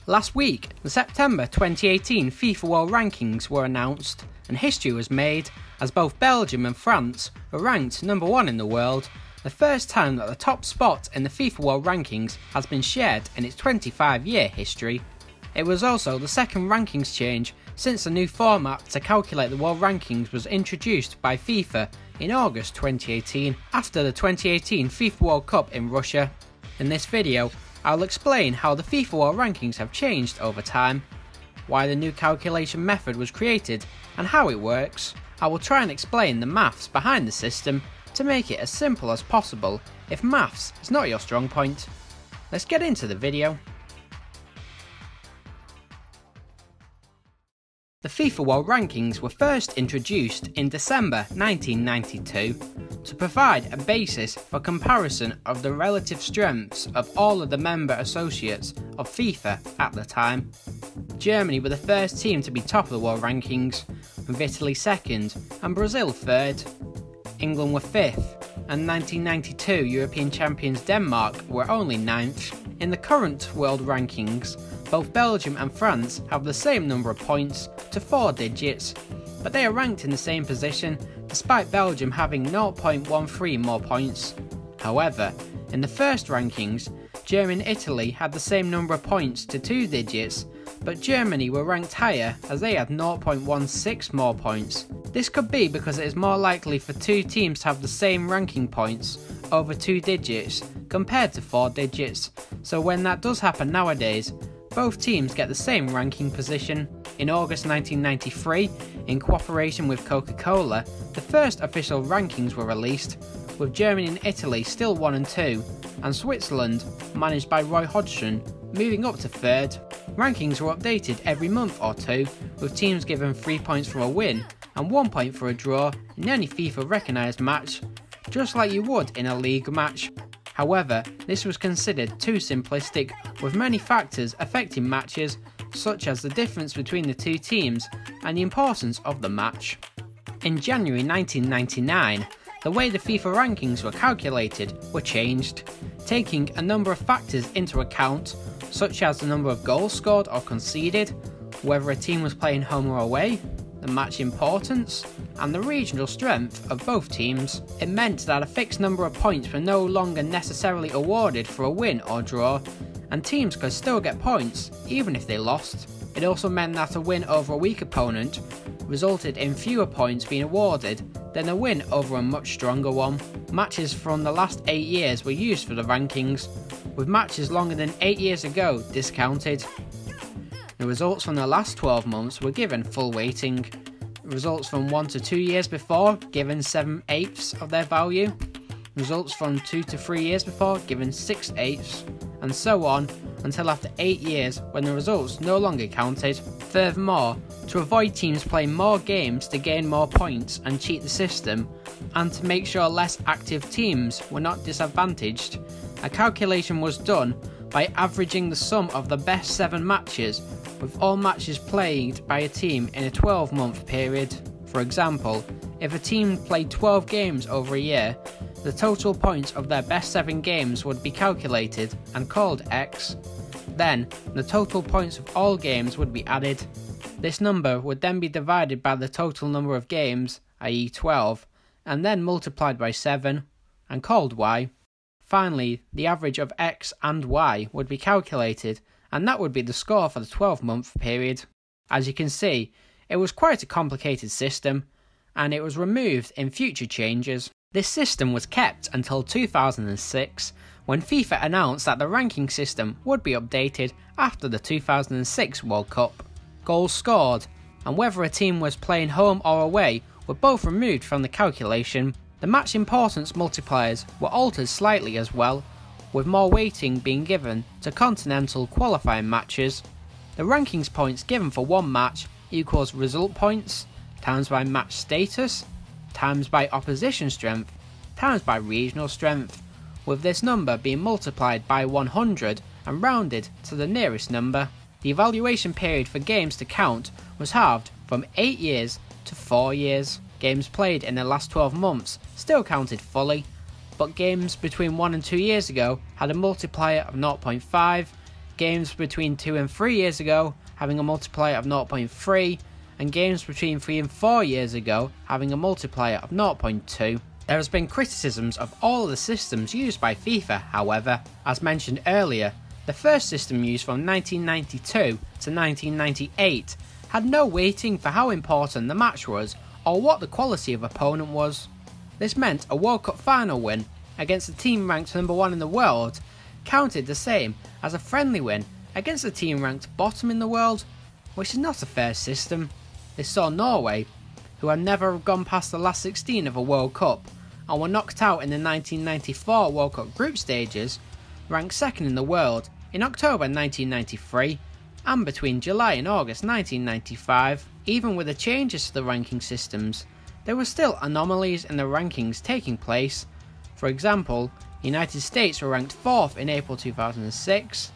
Last week, the September 2018 FIFA World Rankings were announced, and history was made as both Belgium and France were ranked number 1 in the world, the first time that the top spot in the FIFA World Rankings has been shared in its 25-year history. It was also the second rankings change since the new format to calculate the World Rankings was introduced by FIFA in August 2018 after the 2018 FIFA World Cup in Russia. In this video, I'll explain how the FIFA World Rankings have changed over time, why the new calculation method was created and how it works. I will try and explain the maths behind the system to make it as simple as possible if maths is not your strong point. Let's get into the video. The FIFA World Rankings were first introduced in December 1992 to provide a basis for comparison of the relative strengths of all of the member associates of FIFA at the time. Germany were the first team to be top of the World Rankings, with Italy second and Brazil third. England were fifth, and 1992 European champions Denmark were only ninth. In the current World Rankings, both Belgium and France have the same number of points to 4 digits, but they are ranked in the same position despite Belgium having 0.13 more points. However, in the first rankings, Germany and Italy had the same number of points to 2 digits, but Germany were ranked higher as they had 0.16 more points. This could be because it is more likely for two teams to have the same ranking points over 2 digits compared to 4 digits, so when that does happen nowadays, both teams get the same ranking position. In August 1993, in cooperation with Coca-Cola, the first official rankings were released, with Germany and Italy still 1 and 2, and Switzerland, managed by Roy Hodgson, moving up to 3rd. Rankings were updated every month or two, with teams given 3 points for a win and 1 point for a draw in any FIFA recognised match, just like you would in a league match. However, this was considered too simplistic, with many factors affecting matches, such as the difference between the two teams and the importance of the match. In January 1999, the way the FIFA rankings were calculated were changed, taking a number of factors into account, such as the number of goals scored or conceded, whether a team was playing home or away, the match importance, and the regional strength of both teams. It meant that a fixed number of points were no longer necessarily awarded for a win or draw, and teams could still get points even if they lost. It also meant that a win over a weak opponent resulted in fewer points being awarded than a win over a much stronger one. Matches from the last 8 years were used for the rankings, with matches longer than 8 years ago discounted. The results from the last 12 months were given full weighting. Results from 1 to 2 years before given 7/8 of their value. Results from 2 to 3 years before given 6/8, and so on until after 8 years when the results no longer counted. Furthermore, to avoid teams playing more games to gain more points and cheat the system, and to make sure less active teams were not disadvantaged, a calculation was done by averaging the sum of the best 7 matches, with all matches played by a team in a 12-month period. For example, if a team played 12 games over a year, the total points of their best 7 games would be calculated and called X. Then, the total points of all games would be added. This number would then be divided by the total number of games, i.e. 12, and then multiplied by 7, and called Y. Finally, the average of X and Y would be calculated, and that would be the score for the 12-month period. As you can see, it was quite a complicated system, and it was removed in future changes. This system was kept until 2006, when FIFA announced that the ranking system would be updated after the 2006 World Cup. Goals scored, and whether a team was playing home or away, were both removed from the calculation. The match importance multipliers were altered slightly as well, with more weighting being given to continental qualifying matches. The rankings points given for one match equals result points, times by match status, times by opposition strength, times by regional strength, with this number being multiplied by 100 and rounded to the nearest number. The evaluation period for games to count was halved from 8 years to 4 years. Games played in the last 12 months still counted fully, but games between 1 and 2 years ago had a multiplier of 0.5, games between 2 and 3 years ago having a multiplier of 0.3, and games between 3 and 4 years ago having a multiplier of 0.2. There has been criticisms of all of the systems used by FIFA, however. As mentioned earlier, the first system used from 1992 to 1998 had no weighting for how important the match was or what the quality of opponent was. This meant a World Cup final win against a team ranked number 1 in the world counted the same as a friendly win against a team ranked bottom in the world, which is not a fair system. This saw Norway, who had never gone past the last 16 of a World Cup and were knocked out in the 1994 World Cup group stages, ranked second in the world in October 1993 and between July and August 1995. Even with the changes to the ranking systems, there were still anomalies in the rankings taking place. For example, the United States were ranked 4th in April 2006,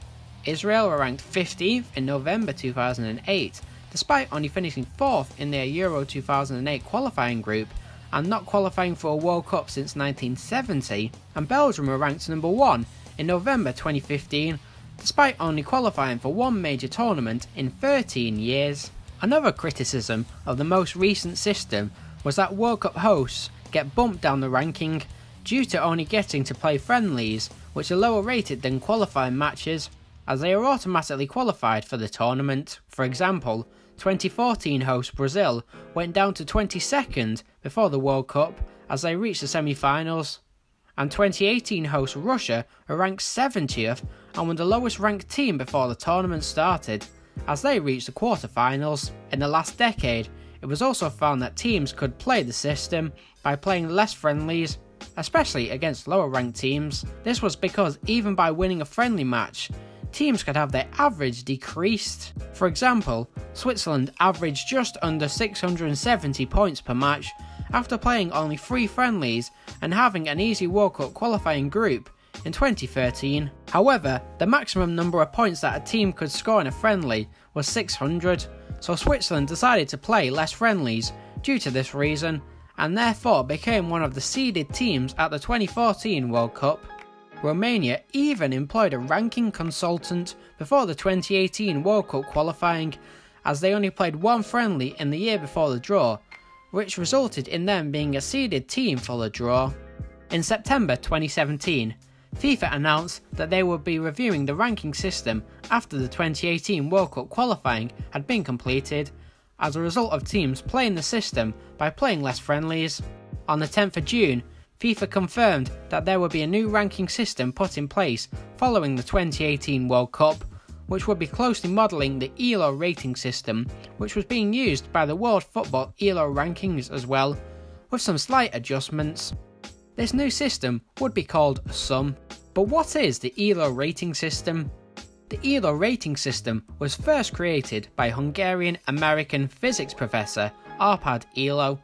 Israel were ranked 15th in November 2008, despite only finishing 4th in their Euro 2008 qualifying group and not qualifying for a World Cup since 1970, and Belgium were ranked number 1 in November 2015, despite only qualifying for one major tournament in 13 years. Another criticism of the most recent system was that World Cup hosts get bumped down the ranking due to only getting to play friendlies, which are lower rated than qualifying matches, as they are automatically qualified for the tournament. For example, 2014 host Brazil went down to 22nd before the World Cup as they reached the semi-finals, and 2018 host Russia were ranked 70th and were the lowest ranked team before the tournament started, as they reached the quarter-finals. In the last decade, it was also found that teams could play the system by playing less friendlies, especially against lower ranked teams. This was because even by winning a friendly match, teams could have their average decreased. For example, Switzerland averaged just under 670 points per match after playing only 3 friendlies and having an easy World Cup qualifying group in 2013. However, the maximum number of points that a team could score in a friendly was 600, so Switzerland decided to play less friendlies due to this reason, and therefore became one of the seeded teams at the 2014 World Cup. Romania even employed a ranking consultant before the 2018 World Cup qualifying, as they only played one friendly in the year before the draw, which resulted in them being a seeded team for the draw. In September 2017, FIFA announced that they would be reviewing the ranking system after the 2018 World Cup qualifying had been completed, as a result of teams playing the system by playing less friendlies. On the 10th of June, FIFA confirmed that there would be a new ranking system put in place following the 2018 World Cup, which would be closely modelling the ELO rating system, which was being used by the World Football ELO Rankings as well, with some slight adjustments. This new system would be called SUM. But what is the ELO rating system? The ELO rating system was first created by Hungarian-American physics professor Arpad Elo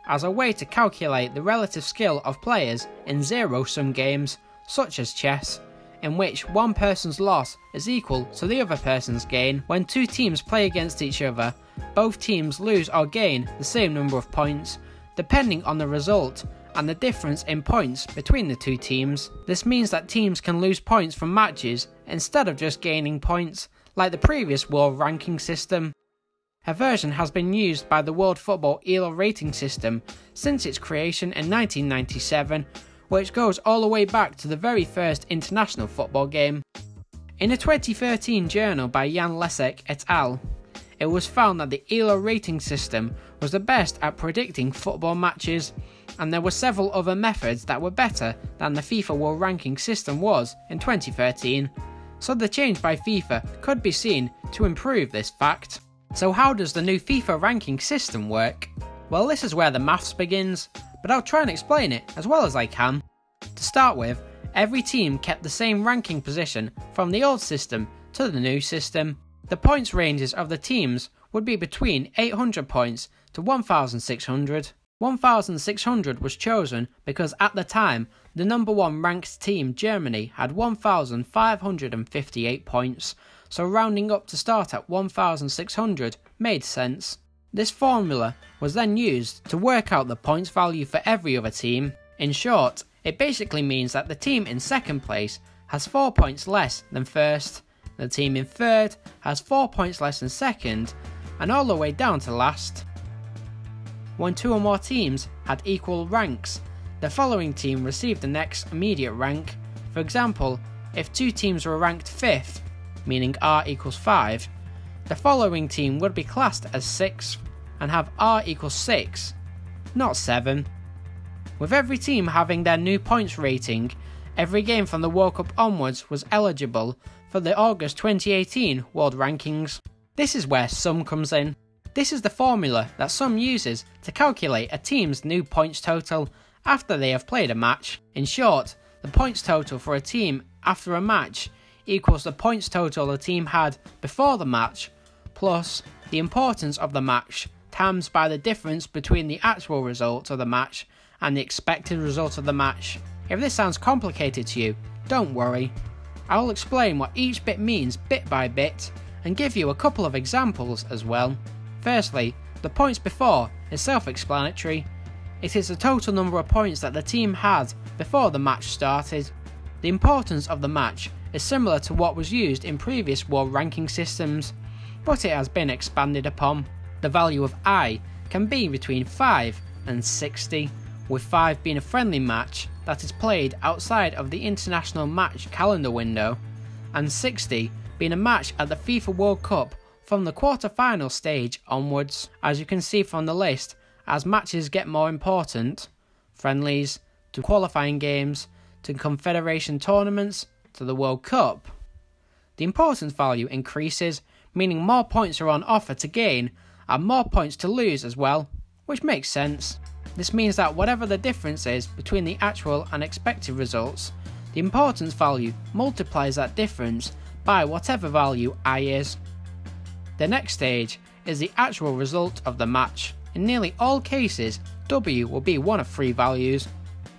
as a way to calculate the relative skill of players in zero-sum games, such as chess, in which one person's loss is equal to the other person's gain. When two teams play against each other, both teams lose or gain the same number of points, depending on the result and the difference in points between the two teams. This means that teams can lose points from matches instead of just gaining points, like the previous World Ranking System. A version has been used by the World Football ELO rating system since its creation in 1997, which goes all the way back to the very first international football game. In a 2013 journal by Jan Lesek et al., it was found that the ELO rating system was the best at predicting football matches, and there were several other methods that were better than the FIFA World Ranking System was in 2013, so the change by FIFA could be seen to improve this fact. So how does the new FIFA ranking system work? Well, this is where the maths begins, but I'll try and explain it as well as I can. To start with, every team kept the same ranking position from the old system to the new system. The points ranges of the teams would be between 800 points to 1,600. 1,600 was chosen because at the time, the number one ranked team Germany had 1,558 points, so rounding up to start at 1,600 made sense. This formula was then used to work out the points value for every other team. In short, it basically means that the team in second place has 4 points less than first, The team in third has 4 points less than second, and all the way down to last. When 2 or more teams had equal ranks, the following team received the next immediate rank. For example, if 2 teams were ranked 5th, meaning R equals 5, the following team would be classed as 6th and have R equals 6, not 7. With every team having their new points rating, every game from the World Cup onwards was eligible for the August 2018 World Rankings. This is where sum comes in. This is the formula that sum uses to calculate a team's new points total after they have played a match. In short, the points total for a team after a match equals the points total the team had before the match plus the importance of the match times by the difference between the actual result of the match and the expected result of the match. If this sounds complicated to you, don't worry. I will explain what each bit means bit by bit and give you a couple of examples as well. Firstly, the points before is self-explanatory. It is the total number of points that the team had before the match started. The importance of the match is similar to what was used in previous world ranking systems, but it has been expanded upon. The value of I can be between 5 and 60, with 5 being a friendly match that is played outside of the international match calendar window, and 60 being a match at the FIFA World Cup from the quarter-final stage onwards. As you can see from the list, as matches get more important, friendlies, to qualifying games, to confederation tournaments, to the World Cup, the importance value increases, meaning more points are on offer to gain and more points to lose as well, which makes sense. This means that whatever the difference is between the actual and expected results, the importance value multiplies that difference by whatever value I is. The next stage is the actual result of the match. In nearly all cases, W will be one of 3 values: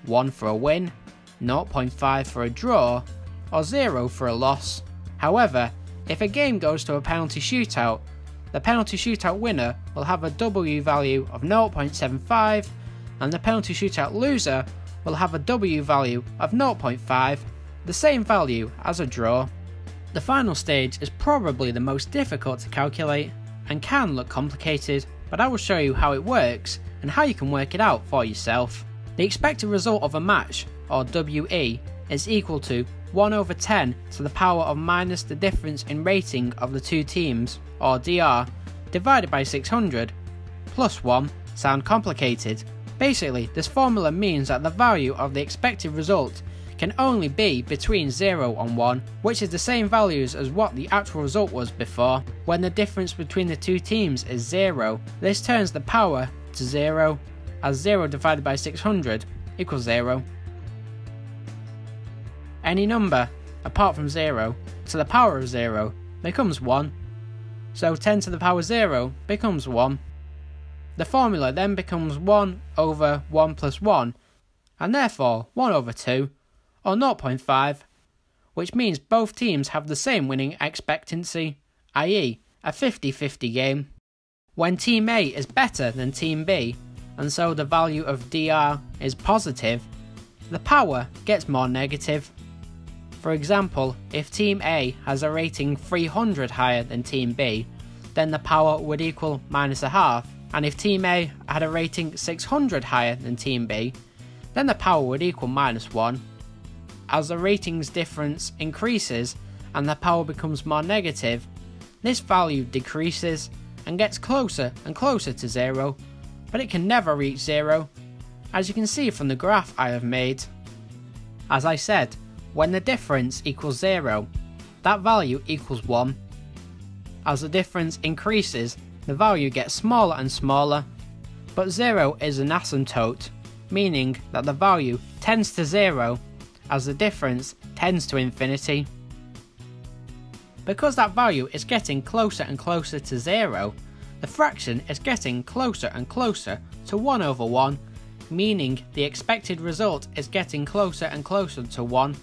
1 for a win, 0.5 for a draw, or 0 for a loss. However, if a game goes to a penalty shootout, the penalty shootout winner will have a W value of 0.75 and the penalty shootout loser will have a W value of 0.5, the same value as a draw. The final stage is probably the most difficult to calculate and can look complicated, but I will show you how it works and how you can work it out for yourself. The expected result of a match, or WE, is equal to 1 over 10 to the power of minus the difference in rating of the 2 teams, or DR, divided by 600, plus 1. Sound complicated? Basically, this formula means that the value of the expected result can only be between 0 and 1, which is the same values as what the actual result was before. When the difference between the 2 teams is 0, this turns the power to 0, as 0 divided by 600 equals 0. Any number, apart from 0, to the power of 0 becomes 1, so 10 to the power 0 becomes 1. The formula then becomes 1 over 1 plus 1, and therefore 1 over 2, or 0.5, which means both teams have the same winning expectancy, i.e. a 50-50 game. When Team A is better than Team B, and so the value of DR is positive, the power gets more negative. For example, if Team A has a rating 300 higher than Team B, then the power would equal minus a half, and if Team A had a rating 600 higher than Team B, then the power would equal minus 1. As the ratings difference increases and the power becomes more negative, this value decreases and gets closer and closer to 0, but it can never reach 0, as you can see from the graph I have made. As I said, when the difference equals 0, that value equals 1. As the difference increases, the value gets smaller and smaller, but 0 is an asymptote, meaning that the value tends to 0 as the difference tends to infinity. Because that value is getting closer and closer to 0, the fraction is getting closer and closer to 1 over 1, meaning the expected result is getting closer and closer to 1,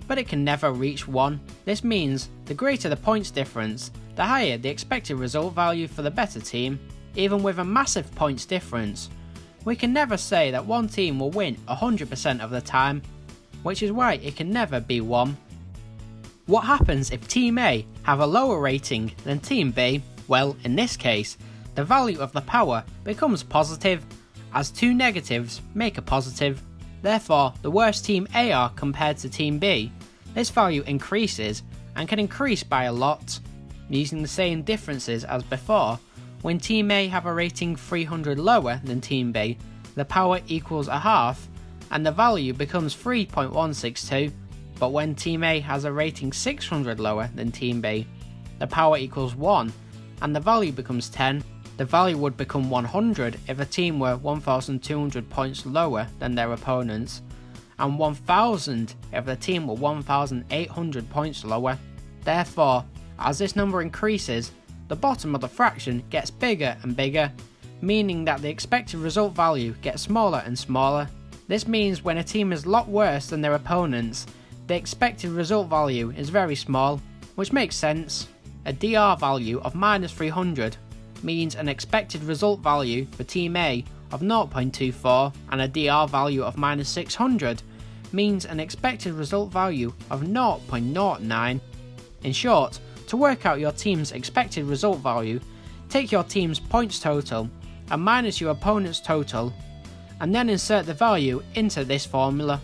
but it can never reach 1. This means the greater the points difference, the higher the expected result value for the better team. Even with a massive points difference, we can never say that one team will win 100% of the time, which is why it can never be 1. What happens if Team A have a lower rating than Team B, well, in this case, the value of the power becomes positive, as two negatives make a positive. Therefore, the worse Team A are compared to Team B, this value increases and can increase by a lot. Using the same differences as before, when Team A have a rating 300 lower than Team B, the power equals a half and the value becomes 3.162, but when Team A has a rating 600 lower than Team B, the power equals 1 and the value becomes 10. The value would become 100 if a team were 1,200 points lower than their opponents, and 1,000 if the team were 1,800 points lower. Therefore, as this number increases, the bottom of the fraction gets bigger and bigger, meaning that the expected result value gets smaller and smaller. This means when a team is a lot worse than their opponents, the expected result value is very small, which makes sense. A DR value of minus 300 means an expected result value for Team A of 0.24, and a DR value of minus 600 means an expected result value of 0.09. In short, to work out your team's expected result value, take your team's points total and minus your opponent's total, and then insert the value into this formula,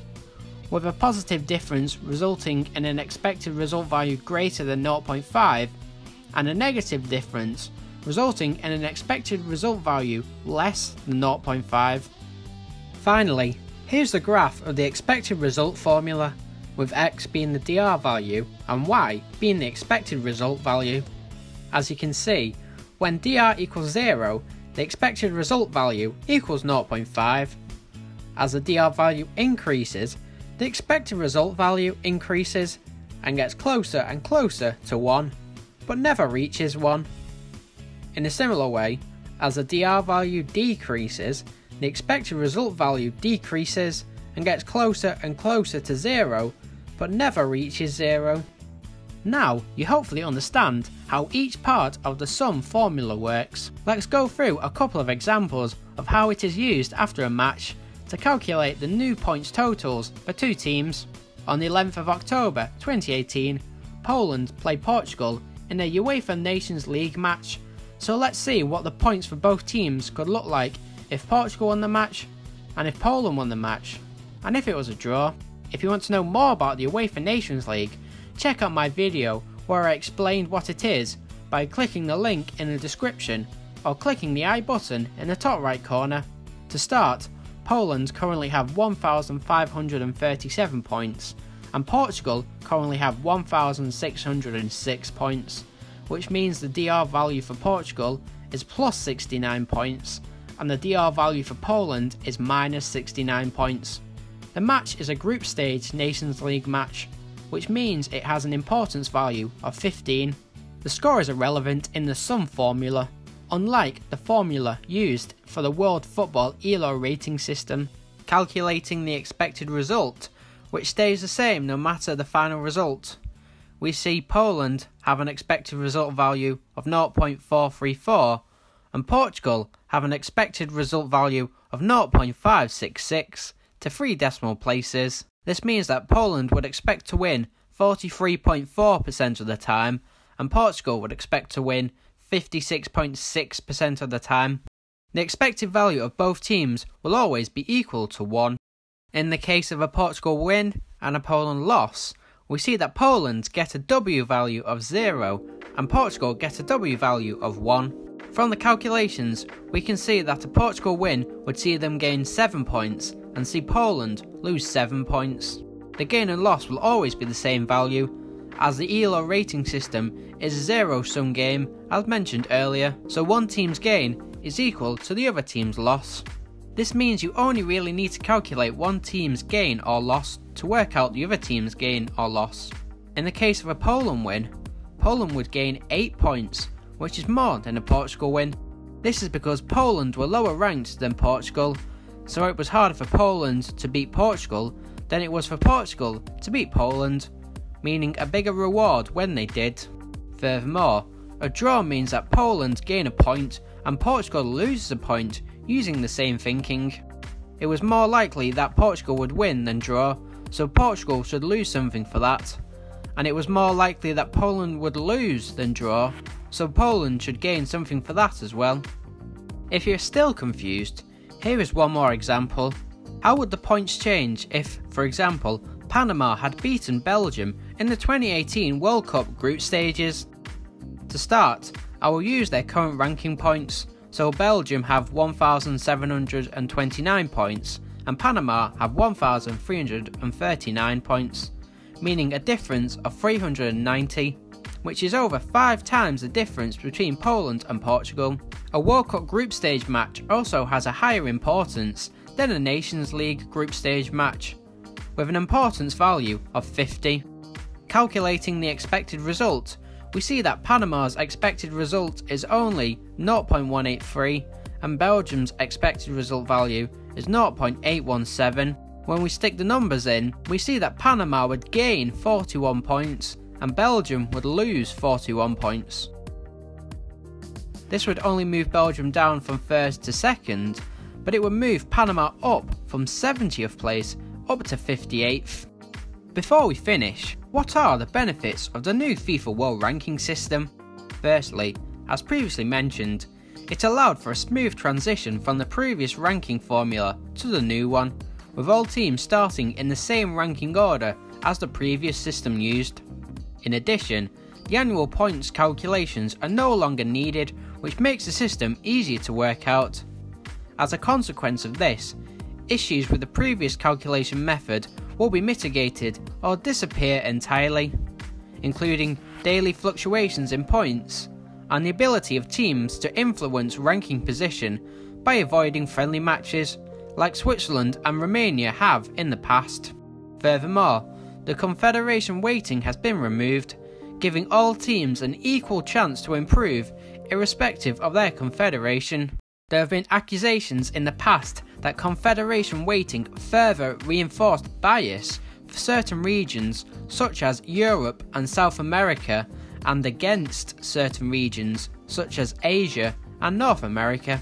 with a positive difference resulting in an expected result value greater than 0.5 and a negative difference resulting in an expected result value less than 0.5. Finally, here's the graph of the expected result formula, with x being the DR value and y being the expected result value. As you can see, when DR equals 0, the expected result value equals 0.5. As the DR value increases, the expected result value increases and gets closer and closer to 1, but never reaches 1. In a similar way, as the DR value decreases, the expected result value decreases and gets closer and closer to 0, but never reaches 0. Now you hopefully understand how each part of the sum formula works. Let's go through a couple of examples of how it is used after a match to calculate the new points totals for two teams. On the 11th of October 2018, Poland played Portugal in a UEFA Nations League match. So let's see what the points for both teams could look like if Portugal won the match, and if Poland won the match, and if it was a draw. If you want to know more about the UEFA Nations League, check out my video where I explained what it is by clicking the link in the description or clicking the I button in the top right corner. To start, Poland currently have 1,537 points and Portugal currently have 1,606 points, which means the DR value for Portugal is plus 69 points and the DR value for Poland is minus 69 points. The match is a group stage Nations League match, which means it has an importance value of 15. The score is irrelevant in the sum formula, unlike the formula used for the World Football ELO rating system, calculating the expected result, which stays the same no matter the final result. We see Poland have an expected result value of 0.434 and Portugal have an expected result value of 0.566 to 3 decimal places. This means that Poland would expect to win 43.4% of the time and Portugal would expect to win 56.6% of the time. The expected value of both teams will always be equal to 1. In the case of a Portugal win and a Poland loss, we see that Poland get a W value of 0 and Portugal get a W value of 1. From the calculations, we can see that a Portugal win would see them gain 7 points and see Poland lose 7 points. The gain and loss will always be the same value, as the ELO rating system is a zero-sum game as mentioned earlier, so one team's gain is equal to the other team's loss. This means you only really need to calculate one team's gain or loss to work out the other team's gain or loss. In the case of a Poland win, Poland would gain 8 points, which is more than a Portugal win. This is because Poland were lower ranked than Portugal, so it was harder for Poland to beat Portugal than it was for Portugal to beat Poland, meaning a bigger reward when they did. Furthermore, a draw means that Poland gain a point and Portugal loses a point using the same thinking. It was more likely that Portugal would win than draw, so Portugal should lose something for that, and it was more likely that Poland would lose than draw, so Poland should gain something for that as well. If you're still confused, here is one more example. How would the points change if, for example, Panama had beaten Belgium in the 2018 World Cup group stages? To start, I will use their current ranking points, so Belgium have 1,729 points and Panama have 1,339 points, meaning a difference of 390, which is over 5 times the difference between Poland and Portugal. A World Cup group stage match also has a higher importance than a Nations League group stage match, with an importance value of 50. Calculating the expected result, we see that Panama's expected result is only 0.183 and Belgium's expected result value is 0.817. When we stick the numbers in, we see that Panama would gain 41 points and Belgium would lose 41 points. This would only move Belgium down from 1st to 2nd, but it would move Panama up from 70th place up to 58th. Before we finish, what are the benefits of the new FIFA World Ranking System? Firstly, as previously mentioned, it allowed for a smooth transition from the previous ranking formula to the new one, with all teams starting in the same ranking order as the previous system used. In addition, the annual points calculations are no longer needed, which makes the system easier to work out. As a consequence of this, issues with the previous calculation method will be mitigated or disappear entirely, including daily fluctuations in points and the ability of teams to influence ranking position by avoiding friendly matches like Switzerland and Romania have in the past. Furthermore, the confederation weighting has been removed, giving all teams an equal chance to improve irrespective of their confederation. There have been accusations in the past that confederation weighting further reinforced bias for certain regions such as Europe and South America and against certain regions such as Asia and North America.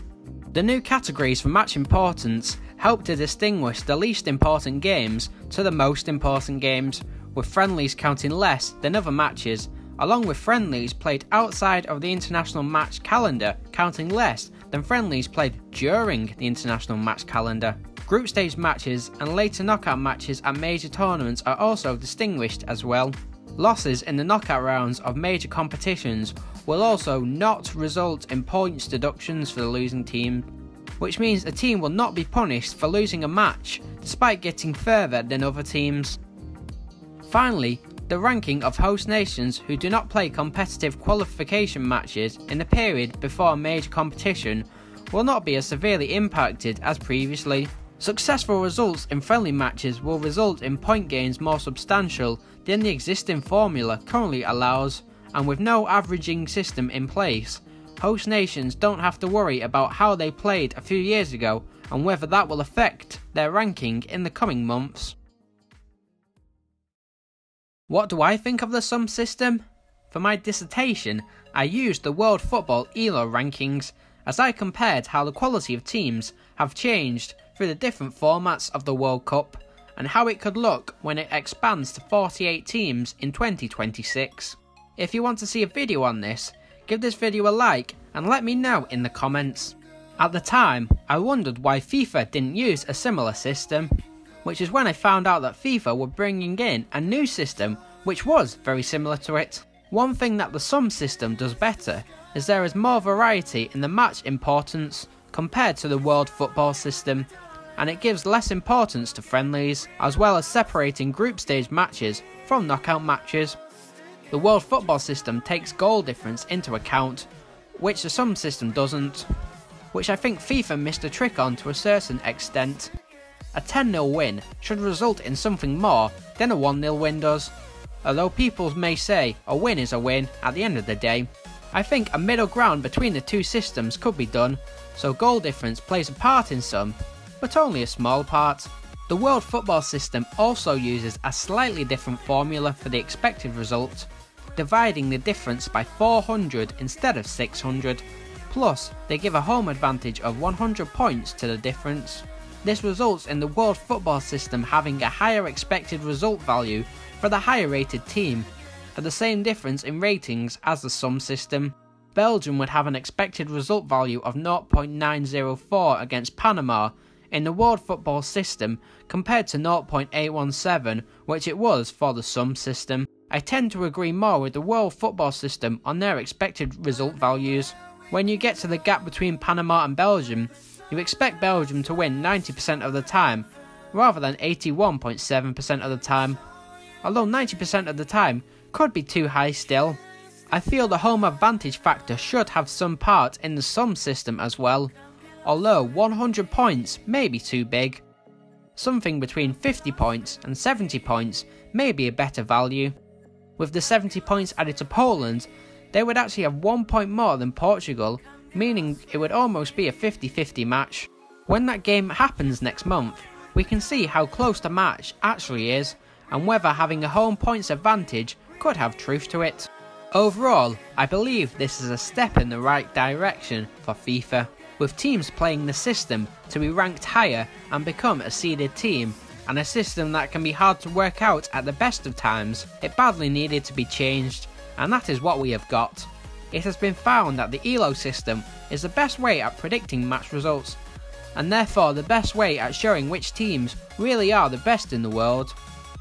The new categories for match importance help to distinguish the least important games to the most important games, with friendlies counting less than other matches, along with friendlies played outside of the international match calendar counting less than friendlies played during the international match calendar. Group stage matches and later knockout matches at major tournaments are also distinguished as well. Losses in the knockout rounds of major competitions will also not result in points deductions for the losing team, which means a team will not be punished for losing a match despite getting further than other teams. Finally, the ranking of host nations who do not play competitive qualification matches in the period before a major competition will not be as severely impacted as previously. Successful results in friendly matches will result in point gains more substantial than the existing formula currently allows, and with no averaging system in place, host nations don't have to worry about how they played a few years ago and whether that will affect their ranking in the coming months. What do I think of the sum system? For my dissertation, I used the World Football ELO rankings as I compared how the quality of teams have changed through the different formats of the World Cup and how it could look when it expands to 48 teams in 2026. If you want to see a video on this, give this video a like and let me know in the comments. At the time, I wondered why FIFA didn't use a similar system, which is when I found out that FIFA were bringing in a new system which was very similar to it. One thing that the sum system does better is there is more variety in the match importance compared to the World Football system, and it gives less importance to friendlies, as well as separating group stage matches from knockout matches. The World Football system takes goal difference into account, which the sum system doesn't, which I think FIFA missed a trick on to a certain extent. A 10-0 win should result in something more than a 1-0 win does, although people may say a win is a win at the end of the day. I think a middle ground between the two systems could be done, so goal difference plays a part in some, but only a small part. The World Football system also uses a slightly different formula for the expected result, dividing the difference by 400 instead of 600, plus they give a home advantage of 100 points to the difference. This results in the World Football system having a higher expected result value for the higher rated team, at the same difference in ratings as the sum system. Belgium would have an expected result value of 0.904 against Panama in the World Football System compared to 0.817 which it was for the sum system. I tend to agree more with the World Football System on their expected result values. When you get to the gap between Panama and Belgium, you expect Belgium to win 90% of the time, rather than 81.7% of the time. Although 90% of the time could be too high still. I feel the home advantage factor should have some part in the sum system as well, although 100 points may be too big. Something between 50 points and 70 points may be a better value. With the 70 points added to Poland, they would actually have 1 point more than Portugal, meaning it would almost be a 50-50 match. When that game happens next month, we can see how close the match actually is, and whether having a home points advantage could have truth to it. Overall, I believe this is a step in the right direction for FIFA, with teams playing the system to be ranked higher and become a seeded team, and a system that can be hard to work out at the best of times. It badly needed to be changed, and that is what we have got. It has been found that the ELO system is the best way at predicting match results, and therefore the best way at showing which teams really are the best in the world.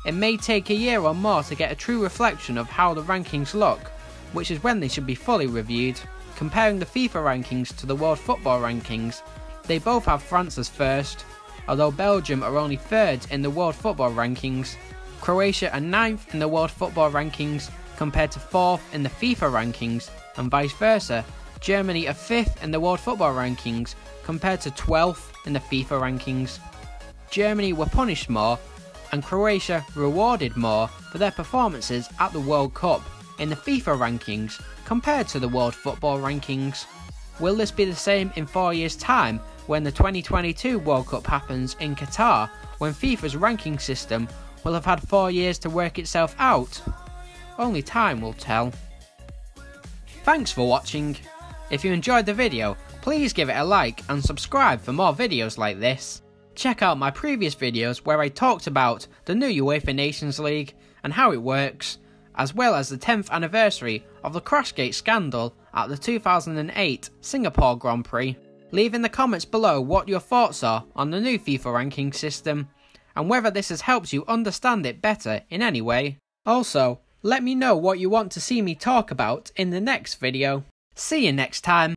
It may take a year or more to get a true reflection of how the rankings look, which is when they should be fully reviewed. Comparing the FIFA rankings to the World Football Rankings, they both have France as first, although Belgium are only third in the World Football Rankings. Croatia are 9th in the World Football Rankings compared to 4th in the FIFA Rankings, and vice versa. Germany are 5th in the World Football Rankings compared to 12th in the FIFA Rankings. Germany were punished more, and Croatia rewarded more for their performances at the World Cup in the FIFA Rankings compared to the World Football Rankings. Will this be the same in 4 years' time when the 2022 World Cup happens in Qatar, when FIFA's ranking system will have had 4 years to work itself out? Only time will tell. Thanks for watching. If you enjoyed the video, please give it a like and subscribe for more videos like this. Check out my previous videos where I talked about the new UEFA Nations League and how it works, as well as the 10th anniversary of the Crashgate scandal at the 2008 Singapore Grand Prix. Leave in the comments below what your thoughts are on the new FIFA ranking system, and whether this has helped you understand it better in any way. Also, let me know what you want to see me talk about in the next video. See you next time.